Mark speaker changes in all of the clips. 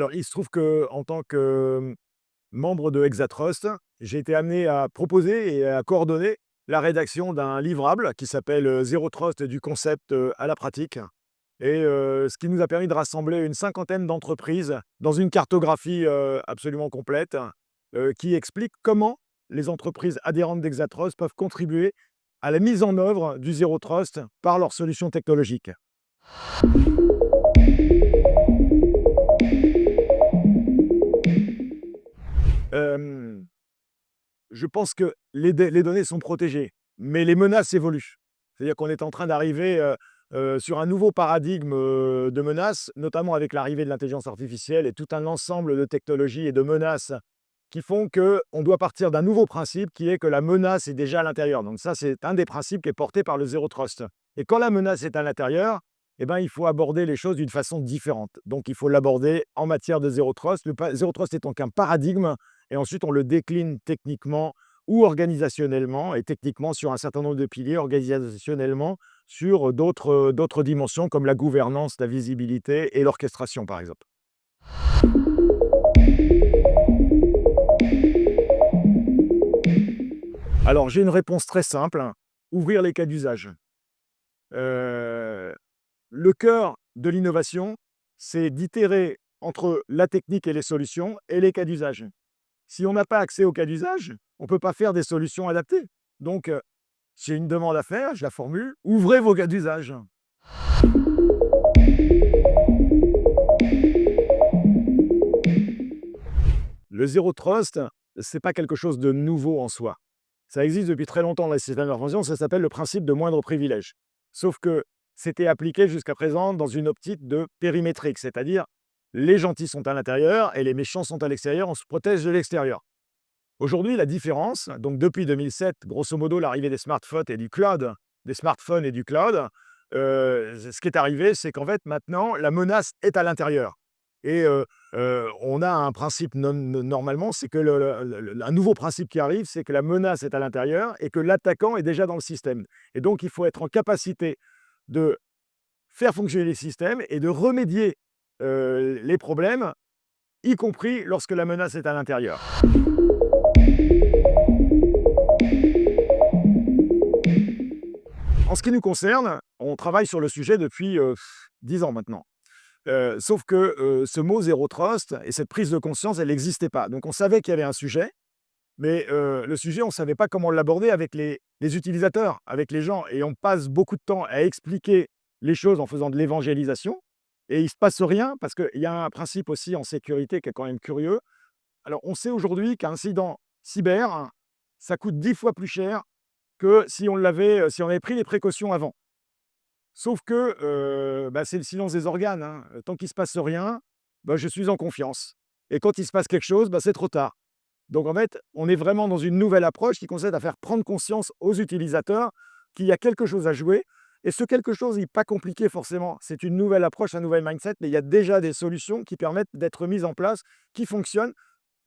Speaker 1: Alors, il se trouve qu'en tant que membre de Hexatrust, j'ai été amené à proposer et à coordonner la rédaction d'un livrable qui s'appelle, «Zero Trust du concept, à la pratique» ce qui nous a permis de rassembler une cinquantaine d'entreprises dans une cartographie, absolument complète, qui explique comment les entreprises adhérentes d'Hexatrust peuvent contribuer à la mise en œuvre du Zero Trust par leurs solutions technologiques. Hem, je pense que les données sont protégées, mais les menaces évoluent. C'est-à-dire qu'on est en train d'arriver, sur un nouveau paradigme, de menaces, notamment avec l'arrivée de l'intelligence artificielle et tout un ensemble de technologies et de menaces qui font qu'on doit partir d'un nouveau principe qui est que la menace est déjà à l'intérieur. Donc ça, c'est un des principes qui est porté par le Zero Trust. Et quand la menace est à l'intérieur, eh ben, il faut aborder les choses d'une façon différente. Donc il faut l'aborder en matière de Zero Trust. Zero Trust étant qu'un paradigme, et ensuite on le décline techniquement ou organisationnellement, et techniquement sur un certain nombre de piliers, organisationnellement sur d'autres dimensions comme la gouvernance, la visibilité et l'orchestration, par exemple. Alors, j'ai une réponse très simple, hein, ouvrir les cas d'usage. Heu, le cœur de l'innovation, c'est d'itérer entre la technique et les solutions et les cas d'usage. Si on n'a pas accès aux cas d'usage, on ne peut pas faire des solutions adaptées. Donc, j'ai une demande à faire, je la formule: «Ouvrez vos cas d'usage». Le Zero Trust, c'est pas quelque chose de nouveau en soi. Ça existe depuis très longtemps dans les systèmes d'information, ça s'appelle le principe de moindre privilège. Sauf que c'était appliqué jusqu'à présent dans une optique de périmétrique, c'est-à-dire les gentils sont à l'intérieur et les méchants sont à l'extérieur, on se protège de l'extérieur. Aujourd'hui, la différence, donc depuis 2007, grosso modo l'arrivée des smartphones et du cloud, ce qui est arrivé, c'est qu'en fait maintenant la menace est à l'intérieur et on a un principe normalement, c'est que un nouveau principe qui arrive, c'est que la menace est à l'intérieur et que l'attaquant est déjà dans le système et donc il faut être en capacité de faire fonctionner les systèmes et de remédier, les problèmes, y compris lorsque la menace est à l'intérieur. En ce qui nous concerne, on travaille sur le sujet depuis, 10 ans maintenant. Sauf que, ce mot «zéro trust» et cette prise de conscience, elle n'existait pas. Donc on savait qu'il y avait un sujet, mais le sujet, on ne savait pas comment l'aborder avec les utilisateurs, avec les gens et on passe beaucoup de temps à expliquer les choses en faisant de l'évangélisation et il ne se passe rien parce qu'il y a un principe aussi en sécurité qui est quand même curieux. Alors on sait aujourd'hui qu'un incident cyber, ça coûte 10 fois plus cher que si on avait pris les précautions avant. Sauf que, bah, c'est le silence des organes, hein. Tant qu'il ne se passe rien, bah, je suis en confiance et quand il se passe quelque chose, bah, c'est trop tard. Donc en fait, on est vraiment dans une nouvelle approche qui consiste à faire prendre conscience aux utilisateurs qu'il y a quelque chose à jouer et ce quelque chose n'est pas compliqué forcément. C'est une nouvelle approche, un nouvel mindset, mais il y a déjà des solutions qui permettent d'être mises en place, qui fonctionnent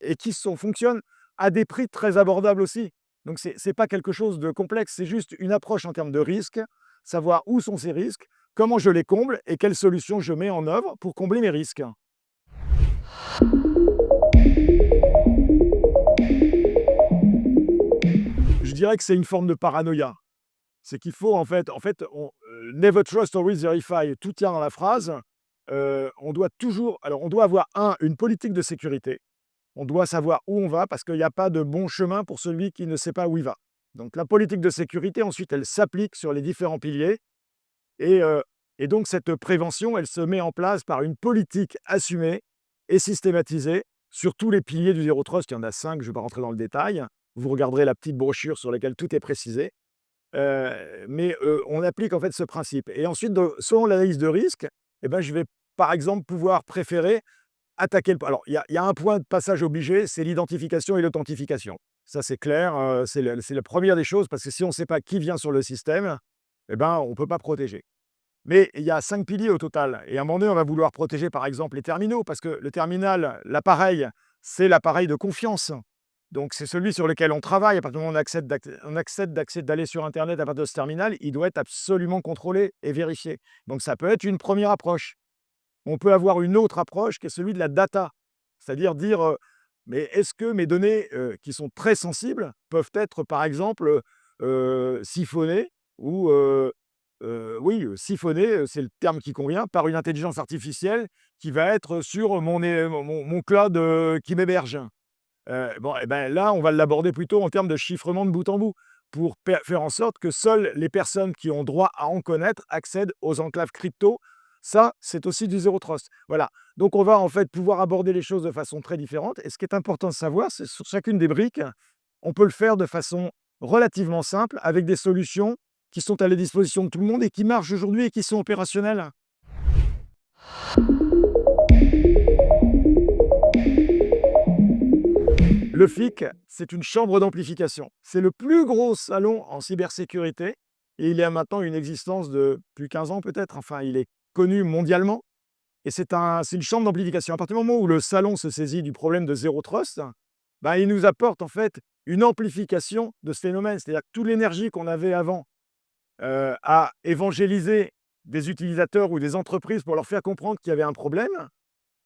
Speaker 1: et fonctionnent à des prix très abordables aussi. Donc c'est pas quelque chose de complexe, c'est juste une approche en termes de risques, savoir où sont ces risques, comment je les comble et quelles solutions je mets en œuvre pour combler mes risques. Je dirais que c'est une forme de paranoïa. C'est qu'il faut never trust, always verify, tout tient dans la phrase. On doit avoir une politique de sécurité. On doit savoir où on va parce qu'il n'y a pas de bon chemin pour celui qui ne sait pas où il va. Donc la politique de sécurité, ensuite, elle s'applique sur les différents piliers et heu et donc cette prévention, elle se met en place par une politique assumée et systématisée sur tous les piliers du Zero Trust. Il y en a 5, je ne vais pas rentrer dans le détail. Vous regarderez la petite brochure sur laquelle tout est précisé. On applique en fait ce principe et ensuite selon l'analyse de risque, eh ben, je vais par exemple pouvoir préférer attaquer le alors il y a un point de passage obligé, c'est l'identification et l'authentification. Ça c'est clair, c'est la première des choses parce que si on ne sait pas qui vient sur le système, eh ben, on ne peut pas protéger. Mais il y a 5 piliers au total et à un moment donné, on va vouloir protéger par exemple les terminaux parce que le terminal, l'appareil, c'est l'appareil de confiance. Donc c'est celui sur lequel on travaille. À partir du moment où on accepte d'aller sur internet à partir de ce terminal, il doit être absolument contrôlé et vérifié. Donc ça peut être une première approche. On peut avoir une autre approche qui est celui de la data. C'est-à-dire dire, mais est-ce que mes données, qui sont très sensibles peuvent être, par exemple, siphonnées ou, oui, siphonnées, c'est le terme qui convient, par une intelligence artificielle qui va être sur mon cloud, qui m'héberge. Bon et ben, là, on va l'aborder plutôt en termes de chiffrement de bout en bout, pour faire en sorte que seules les personnes qui ont droit à en connaître accèdent aux enclaves crypto. Ça, c'est aussi du zéro trust. Voilà, donc on va en fait pouvoir aborder les choses de façon très différente et ce qui est important de savoir, c'est sur chacune des briques, on peut le faire de façon relativement simple avec des solutions qui sont à la disposition de tout le monde et qui marchent aujourd'hui et qui sont opérationnelles. Le FIC, c'est une chambre d'amplification. C'est le plus gros salon en cybersécurité et il a maintenant une existence de plus de 15 ans peut-être. Enfin, il est connu mondialement et c'est une chambre d'amplification. À partir du moment où le salon se saisit du problème de zéro trust, ben, il nous apporte en fait une amplification de ce phénomène. C'est-à-dire que toute l'énergie qu'on avait avant à évangéliser des utilisateurs ou des entreprises pour leur faire comprendre qu'il y avait un problème,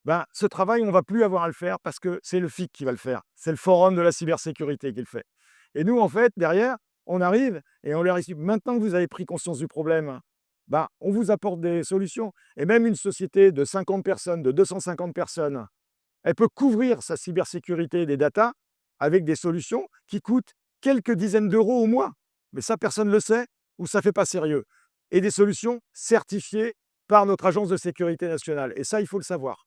Speaker 1: ben, ce travail, on ne va plus avoir à le faire parce que c'est le FIC qui va le faire. C'est le forum de la cybersécurité qui le fait. Et nous, en fait, derrière, on arrive et on leur explique, maintenant que vous avez pris conscience du problème, ben, on vous apporte des solutions. Et même une société de 50 personnes, de 250 personnes, elle peut couvrir sa cybersécurité des datas avec des solutions qui coûtent quelques dizaines d'euros au mois. Mais ça, personne ne le sait ou ça ne fait pas sérieux. Et des solutions certifiées par notre agence de sécurité nationale. Et ça, il faut le savoir.